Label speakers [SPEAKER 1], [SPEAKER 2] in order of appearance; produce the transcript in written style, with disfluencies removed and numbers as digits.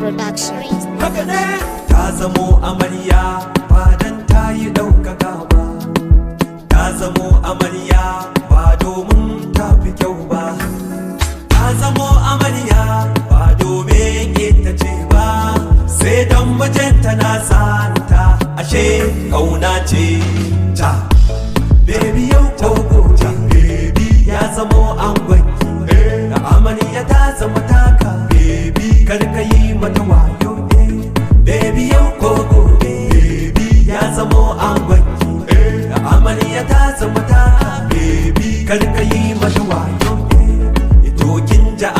[SPEAKER 1] Production.
[SPEAKER 2] Haka ne ta zamo amarya ba dan ta yi ɗaukaka ba, ta zamo amarya ba domin ta fi kyau ba, ta zamo amarya ba domin ita ce ba, sai dan mijinta na santa ashe ƙauna ce ta. Baby yau ko gobe baby ya zamo angonki, da amarya ta zama taka baby kar ka yi mata wayo. Baby yau ko gobe baby ya zamo angonki, da amarya ta zama taka baby kar ka yi mata wayo. Ito kin ja